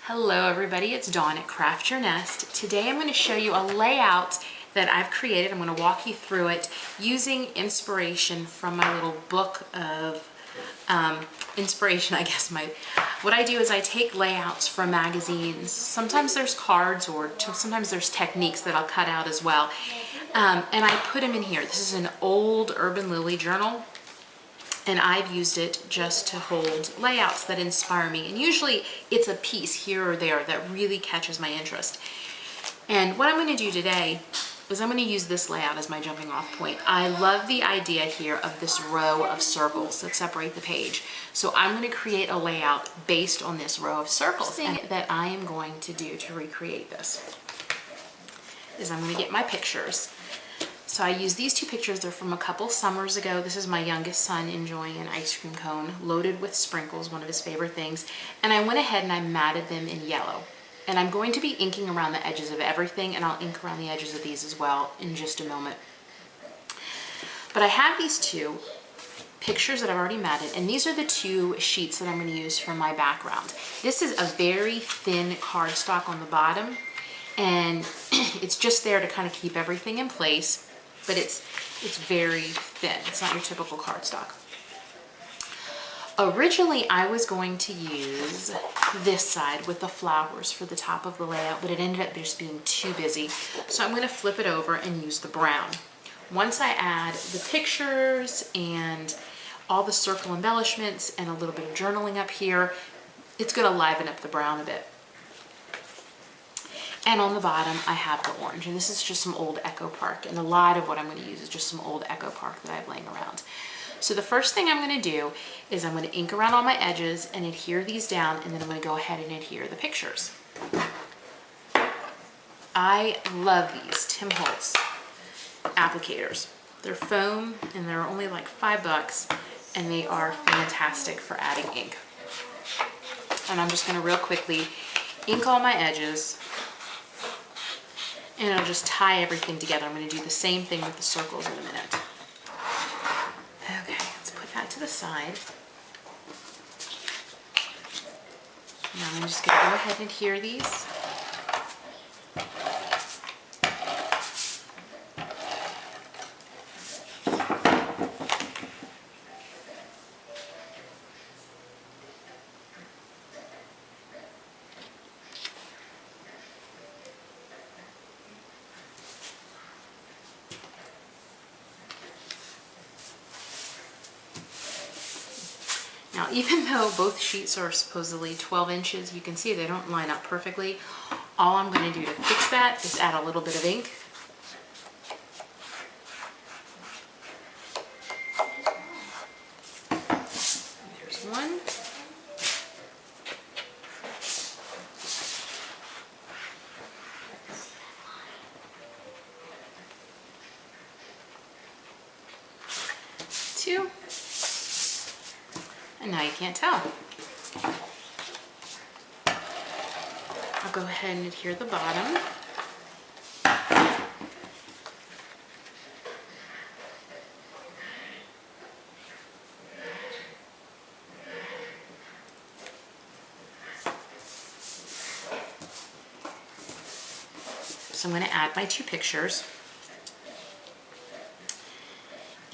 Hello everybody, it's Dawn at Craft Your Nest. Today I'm going to show you a layout that I've created. I'm going to walk you through it using inspiration from my little book of inspiration, I guess. What I do is I take layouts from magazines. Sometimes there's cards or sometimes there's techniques that I'll cut out as well. And I put them in here. This is an old Urban Lily journal. And I've used it just to hold layouts that inspire me. And usually it's a piece here or there that really catches my interest. And what I'm going to do today is I'm going to use this layout as my jumping off point. I love the idea here of this row of circles that separate the page. So I'm going to create a layout based on this row of circles. And that I am going to do to recreate this is I'm going to get my pictures. So I use these two pictures. They're from a couple summers ago. This is my youngest son enjoying an ice cream cone loaded with sprinkles, one of his favorite things. And I went ahead and I matted them in yellow. And I'm going to be inking around the edges of everything, and I'll ink around the edges of these as well in just a moment. But I have these two pictures that I've already matted, and these are the two sheets that I'm going to use for my background. This is a very thin cardstock on the bottom, and it's just there to kind of keep everything in place. But it's very thin. It's not your typical cardstock. Originally, I was going to use this side with the flowers for the top of the layout, but it ended up just being too busy. So I'm going to flip it over and use the brown. Once I add the pictures and all the circle embellishments and a little bit of journaling up here, it's going to liven up the brown a bit. And on the bottom, I have the orange. And this is just some old Echo Park. And a lot of what I'm going to use is just some old Echo Park that I have laying around. So the first thing I'm going to do is I'm going to ink around all my edges and adhere these down. And then I'm going to go ahead and adhere the pictures. I love these Tim Holtz applicators. They're foam and they're only like $5. And they are fantastic for adding ink. And I'm just going to real quickly ink all my edges. And it'll just tie everything together. I'm going to do the same thing with the circles in a minute. Okay, let's put that to the side. Now I'm just going to go ahead and adhere these. Now, even though both sheets are supposedly 12 inches, you can see they don't line up perfectly. All I'm going to do to fix that is add a little bit of ink. There's one. Two. And now you can't tell. I'll go ahead and adhere the bottom. So I'm going to add my two pictures.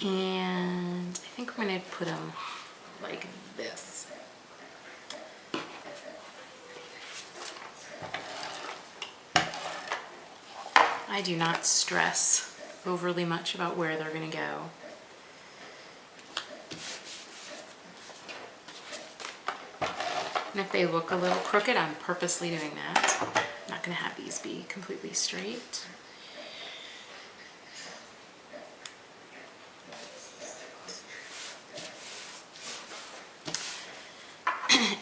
And I think I'm going to put them like this. I do not stress overly much about where they're going to go. And if they look a little crooked, I'm purposely doing that. I'm not going to have these be completely straight.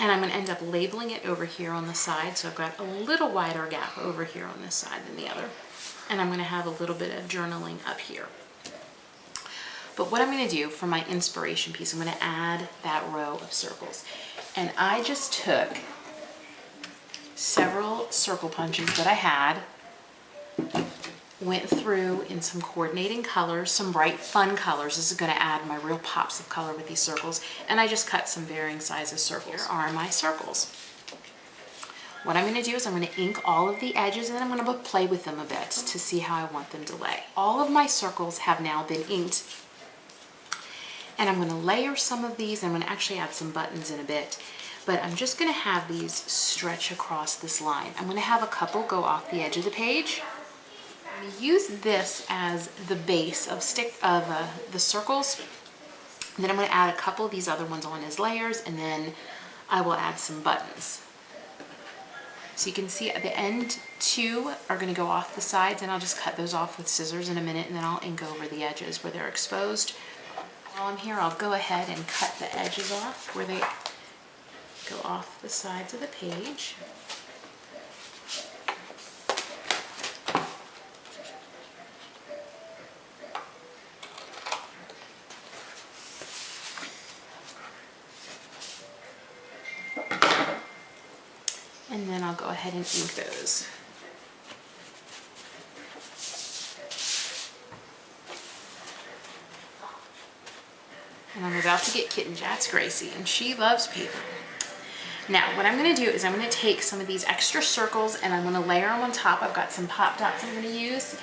And I'm going to end up labeling it over here on the side. So I've got a little wider gap over here on this side than the other. And I'm going to have a little bit of journaling up here. But what I'm going to do for my inspiration piece, I'm going to add that row of circles. And I just took several circle punches that I had, went through in some coordinating colors, some bright fun colors. This is going to add my real pops of color with these circles. And I just cut some varying sizes circles. Here are my circles. What I'm going to do is I'm going to ink all of the edges, and then I'm going to play with them a bit to see how I want them to lay. All of my circles have now been inked, and I'm going to layer some of these. I'm going to actually add some buttons in a bit, but I'm just going to have these stretch across this line. I'm going to have a couple go off the edge of the page. I'm going to use this as the base of the circles. And then I'm going to add a couple of these other ones on as layers, and then I will add some buttons. So you can see at the end, 2 are going to go off the sides, and I'll just cut those off with scissors in a minute, and then I'll ink over the edges where they're exposed. While I'm here, I'll go ahead and cut the edges off where they go off the sides of the page. And then I'll go ahead and ink those. And I'm about to get kitten. That's Gracie, and she loves paper. Now, what I'm going to do is I'm going to take some of these extra circles and I'm going to layer them on top. I've got some pop dots I'm going to use.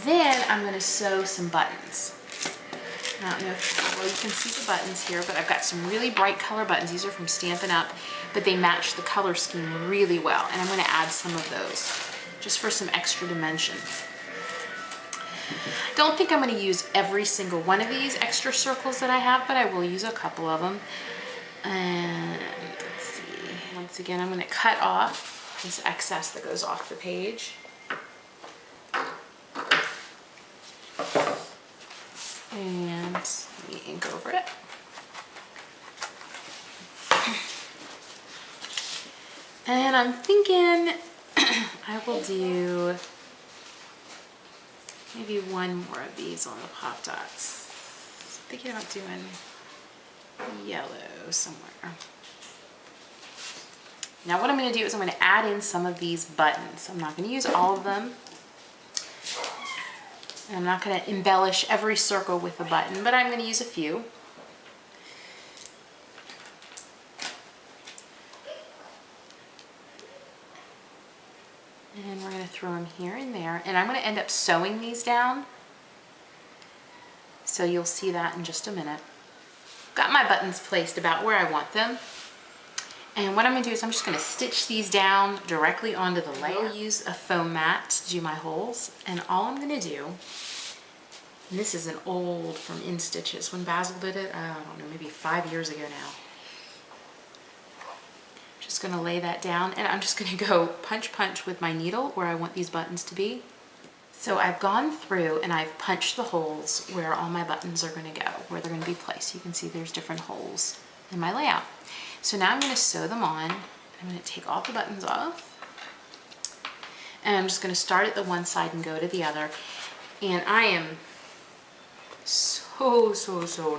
Then I'm going to sew some buttons. I don't know if well, you can see the buttons here, but I've got some really bright color buttons. These are from Stampin' Up, but they match the color scheme really well. And I'm going to add some of those just for some extra dimension. Don't think I'm going to use every single one of these extra circles that I have, but I will use a couple of them. And let's see. Once again, I'm going to cut off this excess that goes off the page. And let me ink over it. And I'm thinking I will do maybe one more of these on the pop dots. I'm thinking about doing yellow somewhere. Now what I'm going to do is I'm going to add in some of these buttons. I'm not going to use all of them. And I'm not going to embellish every circle with a button, but I'm going to use a few. And we're going to throw them here and there. And I'm going to end up sewing these down. So you'll see that in just a minute. Got my buttons placed about where I want them. And what I'm going to do is I'm just going to stitch these down directly onto the layer. I'll use a foam mat to do my holes. And all I'm going to do, and this is an old from InStitches, when Basil did it, I don't know, maybe 5 years ago now. Just going to lay that down, and I'm just going to go punch with my needle where I want these buttons to be. So I've gone through and I've punched the holes where all my buttons are going to go, where they're going to be placed. You can see there's different holes in my layout. So now I'm going to sew them on. I'm going to take all the buttons off. And I'm just going to start at the one side and go to the other. And I am so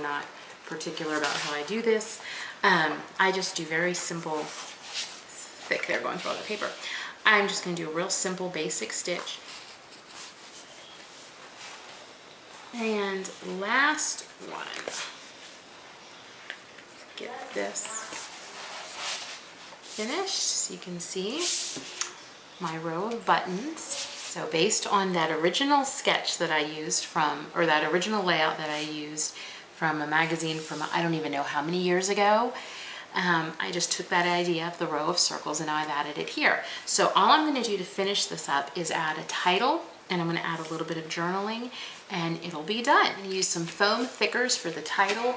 not particular about how I do this. I just do very simple, thick there going through all the paper. I'm just going to do a real simple basic stitch. And last one. Get this finished so you can see my row of buttons. So based on that original sketch that I used from, or that original layout that I used from a magazine from I don't even know how many years ago, I just took that idea of the row of circles and now I've added it here. So all I'm going to do to finish this up is add a title, and I'm going to add a little bit of journaling, and it'll be done. I'm going to use some foam thickers for the title,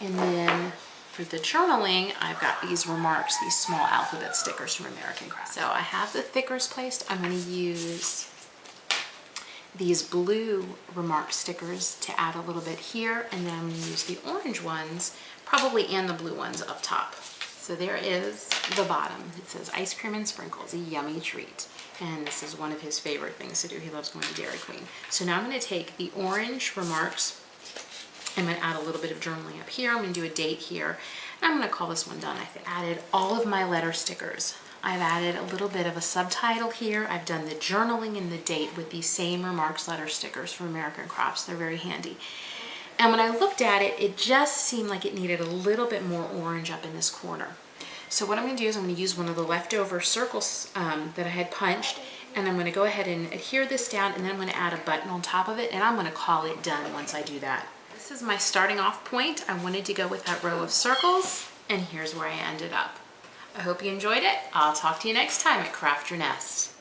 and then for the journaling, I've got these remarks, these small alphabet stickers from American Crafts. So I have the thickers placed. I'm going to use these blue remark stickers to add a little bit here, and then I'm going to use the orange ones, probably, and the blue ones up top. So there is the bottom. It says ice cream and sprinkles, a yummy treat. And this is one of his favorite things to do. He loves going to Dairy Queen. So now I'm going to take the orange remarks. I'm going to add a little bit of journaling up here. I'm going to do a date here. And I'm going to call this one done. I've added all of my letter stickers. I've added a little bit of a subtitle here. I've done the journaling and the date with these same remarks letter stickers from American Crafts. They're very handy. And when I looked at it, it just seemed like it needed a little bit more orange up in this corner. So what I'm going to do is I'm going to use one of the leftover circles that I had punched, and I'm going to go ahead and adhere this down, and then I'm going to add a button on top of it, and I'm going to call it done once I do that. This is my starting off point. I wanted to go with that row of circles, and here's where I ended up. I hope you enjoyed it. I'll talk to you next time at Craft Your Nest.